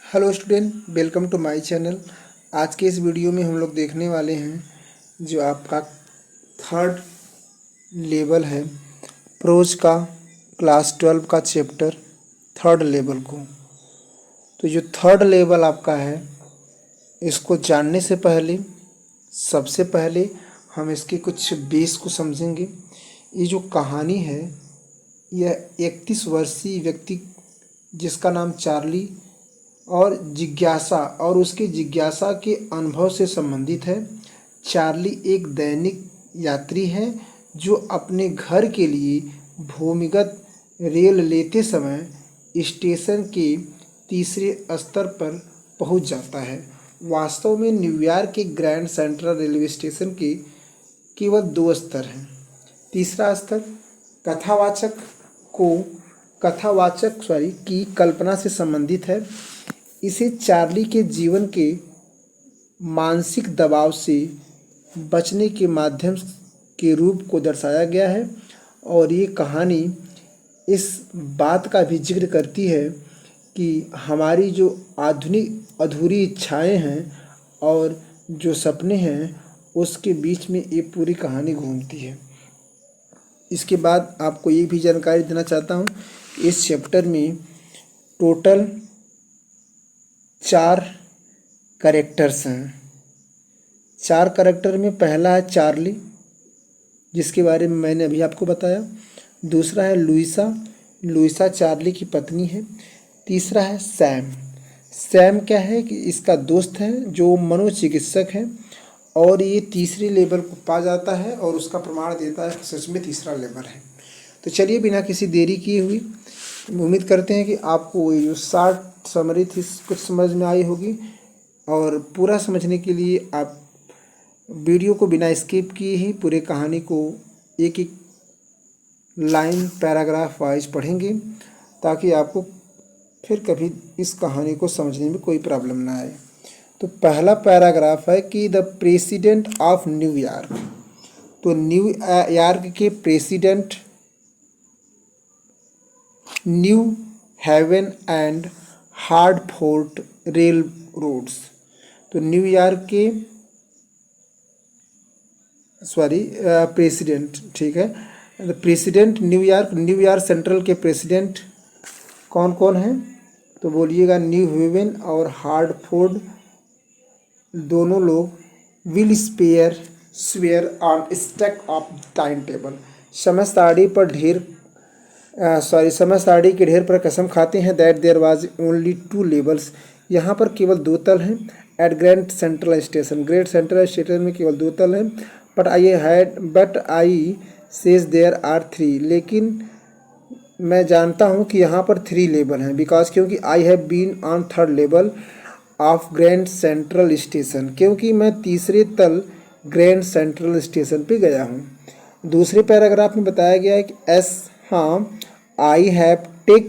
Hello student, welcome to my channel. आज के इस वीडियो में हम लोग देखने वाले हैं जो आपका थर्ड लेवल है प्रोज का, क्लास 12 का चैप्टर थर्ड लेवल को। तो जो थर्ड लेवल आपका है, इसको जानने से पहले सबसे पहले हम इसके कुछ बेस को समझेंगे। ये जो कहानी है, यह 31 वर्षीय व्यक्ति जिसका नाम चार्ली और जिज्ञासा और उसके जिज्ञासा के अनुभव से संबंधित है। चार्ली एक दैनिक यात्री है जो अपने घर के लिए भूमिगत रेल लेते समय स्टेशन के तीसरे स्तर पर पहुंच जाता है। वास्तव में न्यूयॉर्क के ग्रैंड सेंट्रल रेलवे स्टेशन के केवल 2 स्तर हैं। तीसरा स्तर कथावाचक की कल्पना से संबंधित है। इसे चार्ली के जीवन के मानसिक दबाव से बचने के माध्यम के रूप को दर्शाया गया है और ये कहानी इस बात का भी जिक्र करती है कि हमारी जो आधुनिक अधूरी इच्छाएं हैं और जो सपने हैं, उसके बीच में ये पूरी कहानी घूमती है। इसके बाद आपको ये भी जानकारी देना चाहता हूँ, इस चैप्टर में टोटल 4 कैरेक्टर्स हैं। 4 कैरेक्टर में पहला है चार्ली, जिसके बारे में मैंने अभी आपको बताया। दूसरा है लुइसा चार्ली की पत्नी है। तीसरा है सैम क्या है कि इसका दोस्त है जो मनोचिकित्सक है और ये तीसरे लेवल को पा जाता है और उसका प्रमाण देता है कि सच में तीसरा लेवल है। तो चलिए, बिना किसी देरी किए हुई उम्मीद करते हैं कि आपको ये जो शार्ट समरी थी कुछ समझ में आई होगी, और पूरा समझने के लिए आप वीडियो को बिना स्किप किए ही पूरे कहानी को एक एक लाइन पैराग्राफ वाइज पढ़ेंगे, ताकि आपको फिर कभी इस कहानी को समझने में कोई प्रॉब्लम ना आए। तो पहला पैराग्राफ है कि द प्रेसिडेंट ऑफ न्यूयॉर्क। तो न्यूयॉर्क के president New Haven and Hartford railroads. तो न्यूयॉर्क के प्रेसिडेंट, ठीक है, प्रेसिडेंट न्यूयॉर्क सेंट्रल के प्रेसिडेंट कौन कौन हैं? तो बोलिएगा न्यू हेवन और हार्टफोर्ड, दोनों लोग will swear on stack of timetable. समय सारणी के ढेर पर कसम खाते हैं that there was only 2 levels. यहाँ पर केवल 2 तल हैं। एट ग्रैंड सेंट्रल स्टेशन में केवल 2 तल हैं। But I says there are 3। लेकिन मैं जानता हूँ कि यहाँ पर 3 लेवल हैं, बिकॉज क्योंकि I have been on 3rd level of Grand Central station, क्योंकि मैं तीसरे तल ग्रैंड सेंट्रल स्टेशन पे गया हूँ। दूसरे पैराग्राफ में बताया गया है कि I have take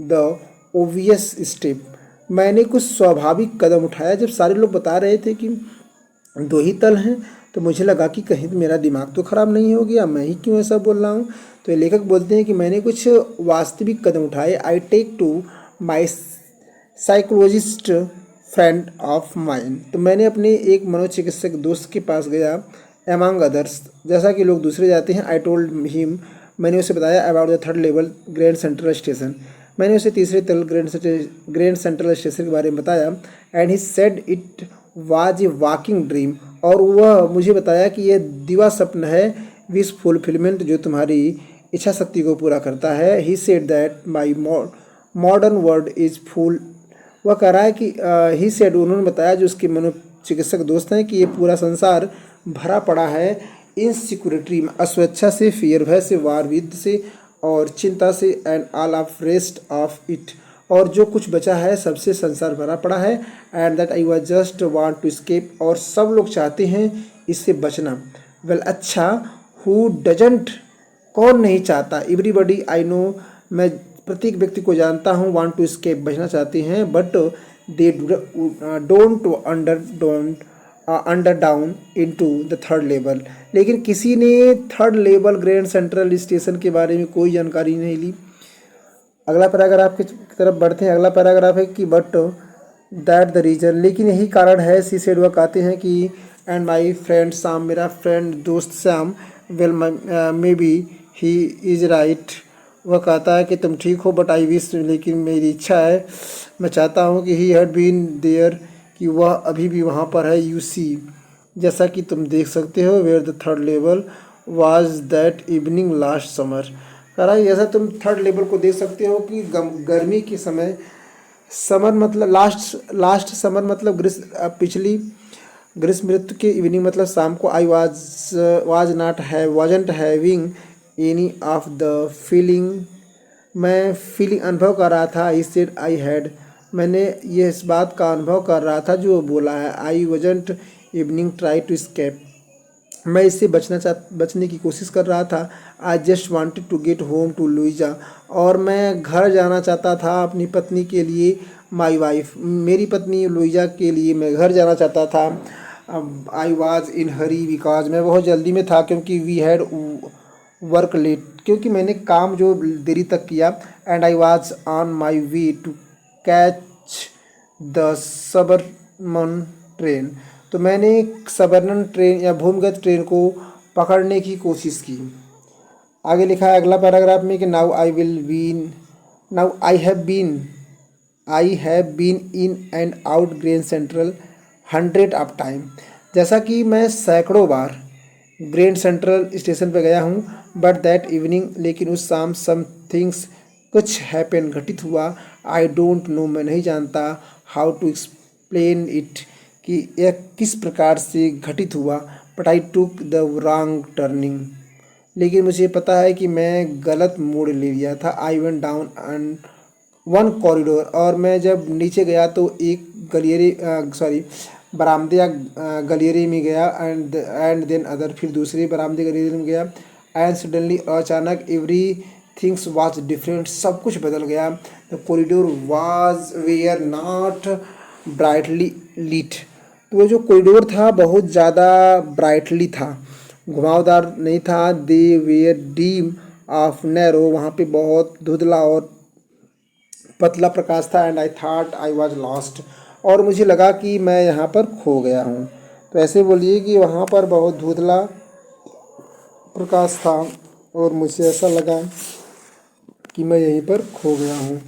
the obvious step. मैंने कुछ स्वाभाविक कदम उठाया। जब सारे लोग बता रहे थे कि 2 ही तल हैं, तो मुझे लगा कि कहीं मेरा दिमाग तो ख़राब नहीं हो गया, मैं ही क्यों ऐसा बोल रहा हूँ। तो लेखक बोलते हैं कि मैंने कुछ वास्तविक कदम उठाए। I take to my psychologist friend of mine. तो मैंने अपने एक मनोचिकित्सक दोस्त के पास गया, एमंग अदर्स, जैसा कि लोग दूसरे जाते हैं। आई टोल्ड हिम, मैंने उसे बताया about the 3rd level grand Central station. मैंने उसे तीसरे तल ग्रैंड सेंट्रल स्टेशन के बारे में बताया। And he said it was a walking dream, और वह मुझे बताया कि यह दिवा स्वप्न है, विश फुलफिलमेंट, जो तुम्हारी इच्छा शक्ति को पूरा करता है। He said that my modern world is full. वह कह रहा है कि ही सेड, उन्होंने बताया, जो उसके मनोचिकित्सक दोस्त हैं, कि ये पूरा संसार भरा पड़ा है इनसिक्योरिटी में, अस्वेच्छा से, फियर भय से, वार विद से और चिंता से, and all of rest of it, और जो कुछ बचा है सबसे संसार भरा पड़ा है। And that I was just want to escape, और सब लोग चाहते हैं इससे बचना। वेल अच्छा, हु डजंट, कौन नहीं चाहता। एवरीबडी आई नो, मैं प्रत्येक व्यक्ति को जानता हूँ, वांट टू एस्केप, बचना चाहते हैं, but they don't under down into the 3rd level. लेकिन किसी ने 3rd level grand Central station के बारे में कोई जानकारी नहीं ली। अगला पैराग्राफ की तरफ बढ़ते हैं। अगला पैराग्राफ है कि बट दैट द रीजन, लेकिन यही कारण है, सी सेड, वह कहते हैं कि एंड माई फ्रेंड शाम, मेरा फ्रेंड दोस्त Shyam, well may be he is right, वह कहता है कि तुम ठीक हो, बट आई विश, लेकिन मेरी इच्छा है, मैं चाहता हूँ कि ही हैड बीन देयर, कि वह अभी भी वहाँ पर है, यू सी, जैसा कि तुम देख सकते हो, where the third level was that evening last summer, कह रहा है जैसा तुम थर्ड लेवल को देख सकते हो कि गर्मी के समय, समर मतलब लास्ट समर मतलब पिछली ग्रीष्म ऋतु के इवनिंग मतलब शाम को, आई वाज नॉट है wasn't having any of the feeling, मैं फीलिंग अनुभव कर रहा था, आई सेड आई हैड, मैंने ये इस बात का अनुभव कर रहा था जो बोला है, I wasn't evening try to escape, मैं इससे बचने की कोशिश कर रहा था, I just wanted to get home to Louisa, और मैं घर जाना चाहता था अपनी पत्नी के लिए, माई वाइफ, मेरी पत्नी लुइजा के लिए मैं घर जाना चाहता था, I was in Hari because, मैं बहुत जल्दी में था क्योंकि वी हैड वर्क लेट, क्योंकि मैंने काम जो देरी तक किया, and I was on my way to catch the suburban train, तो मैंने सबरमन ट्रेन या भूमिगत ट्रेन को पकड़ने की कोशिश की। आगे लिखा है अगला पैराग्राफ में कि now I have been in and out Grand Central 100 time, जैसा कि मैं सैकड़ों बार ग्रैंड सेंट्रल स्टेशन पर गया हूँ, बट दैट इवनिंग, लेकिन उस शाम सम थिंग्स, कुछ हैपन, घटित हुआ, आई डोंट नो, मैं नहीं जानता, हाउ टू एक्सप्लेन इट, कि यह किस प्रकार से घटित हुआ, but I took the wrong turning, लेकिन मुझे पता है कि मैं गलत मोड़ ले लिया था, I went down and one corridor, और मैं जब नीचे गया तो एक बरामदे या गलियरे में गया, एंड देन अदर, फिर दूसरे बरामदे गलियरे में गया, एंड सडनली, अचानक, एवरी थिंग्स वाज डिफरेंट, सब कुछ बदल गया, the corridor was were not brightly lit, तो वो जो कॉरिडोर था बहुत ज़्यादा ब्राइटली था, घुमावदार नहीं था, दे वेयर डीम ऑफ नैरो, वहाँ पे बहुत धुंधला और पतला प्रकाश था, and I thought I was lost, और मुझे लगा कि मैं यहाँ पर खो गया हूँ, तो ऐसे बोलिए कि वहाँ पर बहुत धुंधला प्रकाश था और मुझे ऐसा लगा कि मैं यहीं पर खो गया हूँ।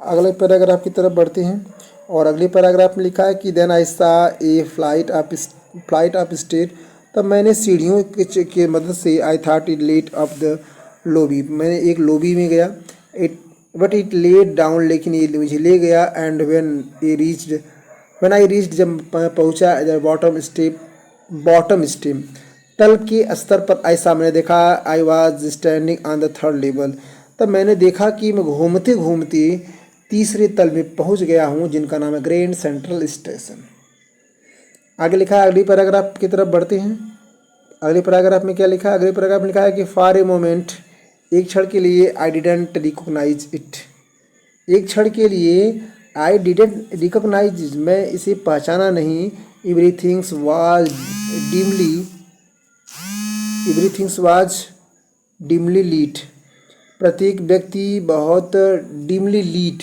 अगले पैराग्राफ की तरफ बढ़ते हैं, और अगले पैराग्राफ में लिखा है कि देन आई सा ए फ्लाइट ऑफ स्टेट, तब मैंने सीढ़ियों के मदद से, I thought it let of the lobby, मैंने एक लॉबी में गया, बट इट लेट डाउन, लेकिन ये मुझे ले गया, एंड व्हेन आई रीच्ड, जब पहुँचा बॉटम स्टेप, तल के स्तर पर, ऐसा मैंने देखा, I was standing on the third level, तब मैंने देखा कि मैं घूमते घूमते तीसरे तल में पहुंच गया हूं, जिनका नाम है ग्रैंड सेंट्रल स्टेशन। आगे लिखा है, अगली पैराग्राफ की तरफ बढ़ते हैं। अगले पैराग्राफ में क्या लिखा है? अगले पैराग्राफ में लिखा है कि फॉर ए मोमेंट, एक क्षण के लिए, आई डिडेंट रिकॉग्नाइज इट, एक क्षण के लिए आई डिडेंट रिकॉग्नाइज, मैं इसे पहचाना नहीं, एवरीथिंग्स वाज डिमली लीट, प्रत्येक व्यक्ति बहुत डिमली लीट,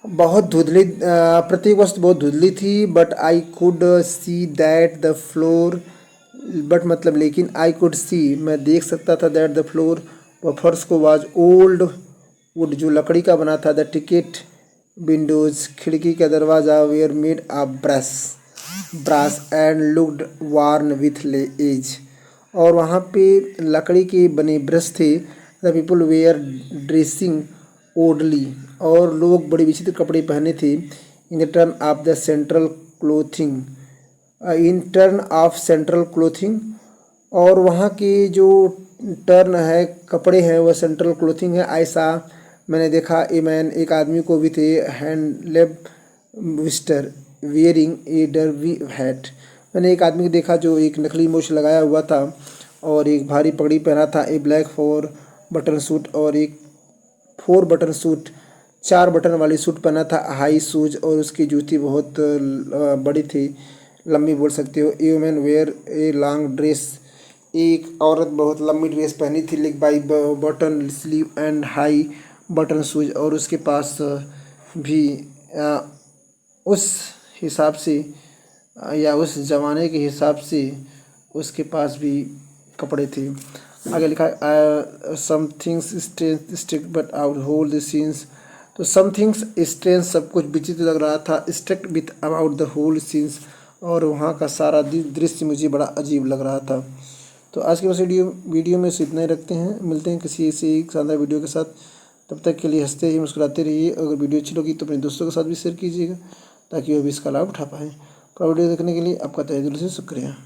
बहुत धुंधली, प्रत्येक वस्तु बहुत धुंधली थी, but I could see that the floor, but मतलब लेकिन, आई कुड सी, मैं देख सकता था, दैट द फ्लोर, वह फर्श को, वाज ओल्ड वुड, जो लकड़ी का बना था, द टिकट विंडोज, खिड़की का दरवाज़ा, were made of brass and looked worn with age, और वहाँ पे लकड़ी के बने ब्रश थे, the people were dressing oddly, और लोग बड़े विचित्र कपड़े पहने थे, in the turn of the central clothing, in turn of central clothing, और वहाँ के जो टर्न है, कपड़े हैं, वह सेंट्रल क्लोथिंग है। ऐसा मैंने देखा, ए मैन, एक आदमी को भी थे, हैंड विस्टर वियरिंग ए डर्वी हैट, मैंने एक आदमी को देखा जो एक नकली मूछ लगाया हुआ था और एक भारी पगड़ी पहना था, ए ब्लैक 4 बटन सूट, और एक 4 बटन सूट, 4 बटन वाली सूट पहना था, हाई शूज, और उसकी जूती बहुत बड़ी थी, लंबी बोल सकते हो। A women wear a long dress, एक औरत बहुत लंबी ड्रेस पहनी थी, leg by button sleeve and high button shoes, और उसके पास भी उस हिसाब से या उस ज़माने के हिसाब से उसके पास भी कपड़े थे। आगे लिखा है some things strange strict but out whole the scenes. तो सम थिंग्स स्ट्रेंज, सब कुछ विचित्र लग रहा था, strict with about the whole scenes, और वहाँ का सारा दृश्य मुझे बड़ा अजीब लग रहा था। तो आज के बस वीडियो में इतना ही रखते हैं, मिलते हैं किसी ऐसे शानदार वीडियो के साथ। तब तक के लिए हंसते ही मुस्कुराते रहिए। अगर वीडियो अच्छी लगी तो अपने दोस्तों के साथ भी शेयर कीजिएगा ताकि वो भी इसका लाभ उठा पाएँ। पूरा वीडियो देखने के लिए आपका तहे दिल से शुक्रिया।